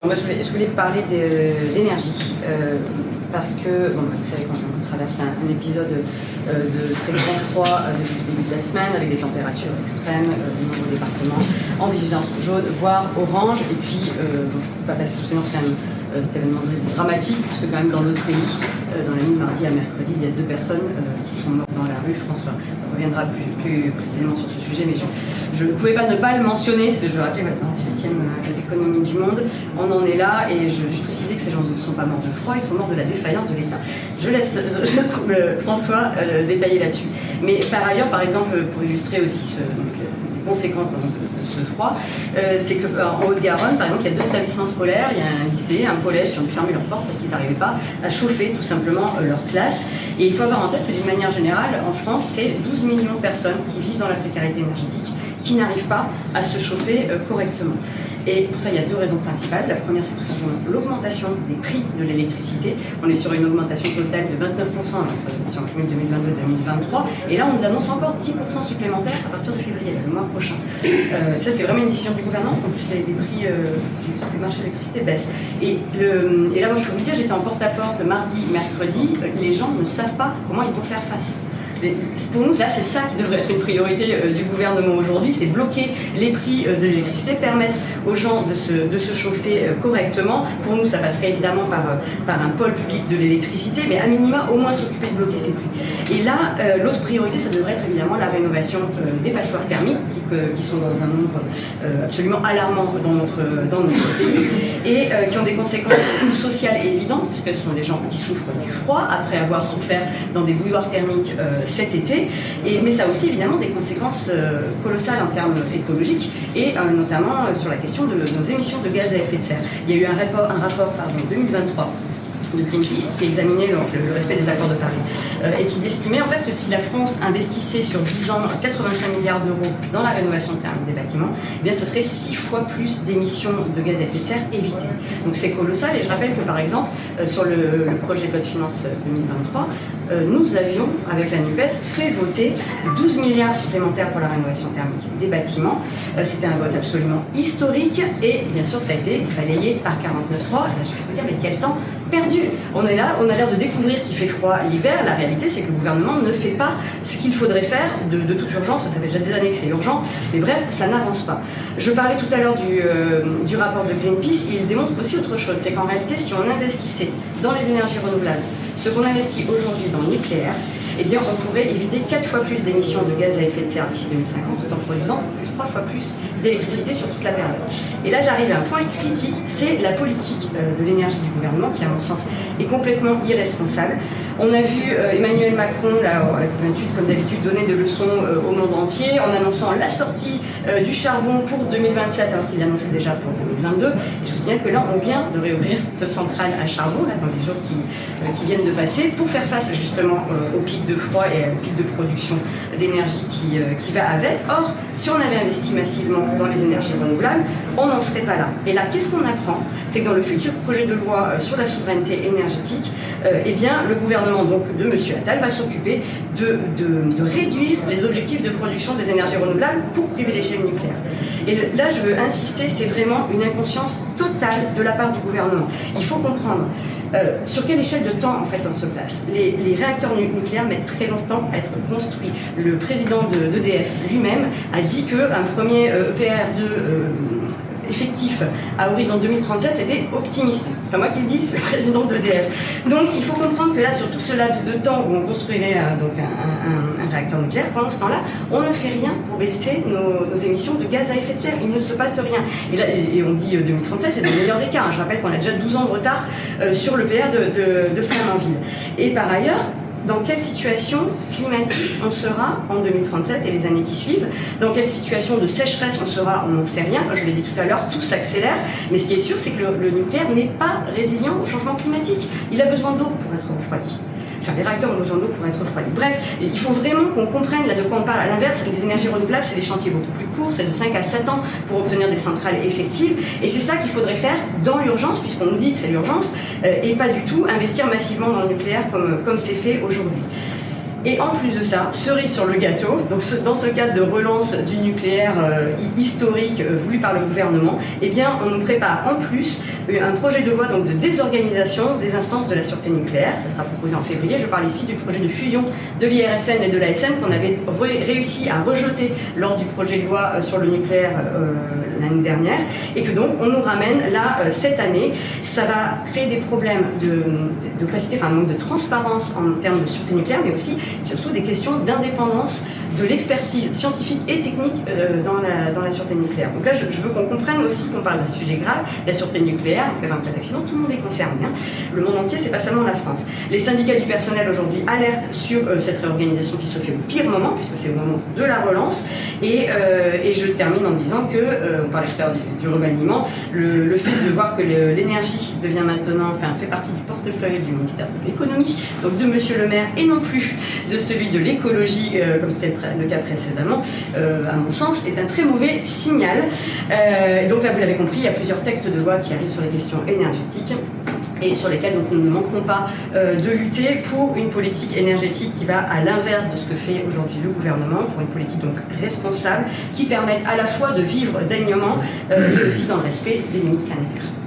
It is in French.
Moi, je voulais vous parler d'énergie, parce que, bon, vous savez, quand on traverse un épisode de très grand froid depuis le début de la semaine, avec des températures extrêmes, de nombreux départements en vigilance jaune, voire orange, et puis, bon, je ne peux pas passer sous silence quand même cet événement dramatique, puisque quand même dans notre pays, dans la nuit de mardi à mercredi, il y a 2 personnes qui sont mortes dans la rue. François reviendra plus précisément sur ce sujet, mais je ne pouvais pas ne pas le mentionner, parce que je rappelais dans la 7e économie du monde, on en est là, et je précisais que ces gens ne sont pas morts de froid, ils sont morts de la défaillance de l'État. Je laisse François détailler là-dessus. Mais par ailleurs, par exemple, pour illustrer aussi les conséquences de ce froid, c'est qu'en Haute-Garonne, par exemple, il y a 2 établissements scolaires, il y a un lycée, un collège qui ont dû fermer leurs portes parce qu'ils n'arrivaient pas à chauffer tout simplement leur classe. Et il faut avoir en tête que d'une manière générale, en France, c'est 12 millions de personnes qui vivent dans la précarité énergétique, qui n'arrivent pas à se chauffer correctement. Et pour ça, il y a 2 raisons principales. La première, c'est tout simplement l'augmentation des prix de l'électricité. On est sur une augmentation totale de 29% sur le 2022-2023. Et là, on nous annonce encore 10% supplémentaires à partir de février, le mois prochain. Ça, c'est vraiment une décision du gouvernement, parce qu'en plus, les prix du marché de l'électricité baissent. Et là, moi, je peux vous dire, j'étais en porte-à-porte mardi, mercredi. Les gens ne savent pas comment ils vont faire face. Pour nous, là, c'est ça qui devrait être une priorité du gouvernement aujourd'hui, c'est bloquer les prix de l'électricité, permettre aux gens de se chauffer correctement. Pour nous, ça passerait évidemment par un pôle public de l'électricité, mais à minima, au moins s'occuper de bloquer ces prix. Et là, l'autre priorité, ça devrait être évidemment la rénovation des passoires thermiques, qui sont dans un nombre absolument alarmant dans notre pays, et qui ont des conséquences sociales évidentes, puisque ce sont des gens qui souffrent du froid, après avoir souffert dans des bouilloires thermiques cet été, mais ça a aussi évidemment des conséquences colossales en termes écologiques, et notamment sur la question de nos émissions de gaz à effet de serre. Il y a eu un rapport 2023 de Greenpeace qui examinait le respect des accords de Paris et qui estimait en fait que si la France investissait sur 10 ans 85 milliards d'euros dans la rénovation thermique des bâtiments, eh bien ce serait 6 fois plus d'émissions de gaz à effet de serre évitées. Donc c'est colossal, et je rappelle que par exemple sur le projet de loi de finances 2023, nous avions, avec la NUPES, fait voter 12 milliards supplémentaires pour la rénovation thermique des bâtiments. C'était un vote absolument historique, et bien sûr ça a été balayé par 49.3. Je vais vous dire, mais quel temps perdu! On est là, on a l'air de découvrir qu'il fait froid l'hiver. La réalité, c'est que le gouvernement ne fait pas ce qu'il faudrait faire de toute urgence. Ça fait déjà des années que c'est urgent, mais bref, ça n'avance pas. Je parlais tout à l'heure du rapport de Greenpeace. Il démontre aussi autre chose, c'est qu'en réalité, si on investissait dans les énergies renouvelables, ce qu'on investit aujourd'hui dans le nucléaire, eh bien, on pourrait éviter 4 fois plus d'émissions de gaz à effet de serre d'ici 2050, tout en produisant 3 fois plus d'électricité sur toute la période. Et là, j'arrive à un point critique, c'est la politique de l'énergie du gouvernement, qui, à mon sens, est complètement irresponsable. On a vu Emmanuel Macron, là, à la COP28, comme d'habitude, donner des leçons au monde entier, en annonçant la sortie du charbon pour 2027, alors qu'il l'annonçait déjà pour 2022. Et je vous signale que là, on vient de réouvrir de centrales à charbon, là, dans les jours qui viennent de passer, pour faire face justement au pic de froid et au pic de production d'énergie qui va avec. Or, si on avait investi massivement dans les énergies renouvelables, on n'en serait pas là. Et là, qu'est-ce qu'on apprend? C'est que dans le futur projet de loi sur la souveraineté énergétique, eh bien, le gouvernement donc, de M. Attal va s'occuper de réduire les objectifs de production des énergies renouvelables pour privilégier le nucléaire. Et là, je veux insister, c'est vraiment une inconscience totale de la part du gouvernement. Il faut comprendre sur quelle échelle de temps en fait on se place. Les réacteurs nucléaires mettent très longtemps à être construits. Le président d'EDF lui-même a dit qu'un premier EPR2 effectif à horizon 2037, c'était optimiste. Pas moi qui le dis, c'est le président d'EDF. Donc il faut comprendre que là, sur tout ce laps de temps où on construirait un réacteur nucléaire, pendant ce temps-là, on ne fait rien pour baisser nos émissions de gaz à effet de serre. Il ne se passe rien. Et là, on dit 2037, c'est le meilleur des cas. Je rappelle qu'on a déjà 12 ans de retard sur le PR de Flamanville. Et par ailleurs, dans quelle situation climatique on sera en 2037 et les années qui suivent? Dans quelle situation de sécheresse on sera? On n'en sait rien. Je l'ai dit tout à l'heure, tout s'accélère. Mais ce qui est sûr, c'est que le nucléaire n'est pas résilient au changement climatique. Il a besoin d'eau pour être refroidi. Enfin, les réacteurs ont besoin d'eau pour être refroidis. Bref, il faut vraiment qu'on comprenne là de quoi on parle. À l'inverse, les énergies renouvelables, c'est des chantiers beaucoup plus courts, c'est de 5 à 7 ans pour obtenir des centrales effectives. Et c'est ça qu'il faudrait faire dans l'urgence, puisqu'on nous dit que c'est l'urgence, et pas du tout investir massivement dans le nucléaire comme c'est fait aujourd'hui. Et en plus de ça, cerise sur le gâteau, donc dans ce cadre de relance du nucléaire historique voulu par le gouvernement, eh bien on nous prépare en plus un projet de loi donc, de désorganisation des instances de la sûreté nucléaire. Ça sera proposé en février. Je parle ici du projet de fusion de l'IRSN et de l'ASN qu'on avait réussi à rejeter lors du projet de loi sur le nucléaire l'année dernière, et que donc on nous ramène là cette année. Ça va créer des problèmes d'opacité, enfin de transparence en termes de sûreté nucléaire, mais aussi surtout des questions d'indépendance de l'expertise scientifique et technique dans la sûreté nucléaire. Donc là, je veux qu'on comprenne aussi qu'on parle d'un sujet grave, la sûreté nucléaire, donc en cas d'accident, tout le monde est concerné. Hein. Le monde entier, c'est pas seulement la France. Les syndicats du personnel aujourd'hui alertent sur cette réorganisation qui se fait au pire moment, puisque c'est le moment de la relance. Et je termine en disant que, on parlait tout à l'heure du remaniement, le fait de voir que l'énergie devient maintenant, enfin, fait partie du portefeuille du ministère de l'économie, donc de Monsieur le maire, et non plus de celui de l'écologie, comme c'était le cas précédemment, à mon sens, est un très mauvais signal. Donc là, vous l'avez compris, il y a plusieurs textes de loi qui arrivent sur les questions énergétiques et sur lesquels donc, nous ne manquerons pas de lutter pour une politique énergétique qui va à l'inverse de ce que fait aujourd'hui le gouvernement, pour une politique donc responsable qui permette à la fois de vivre dignement, mais aussi dans le respect des limites planétaires.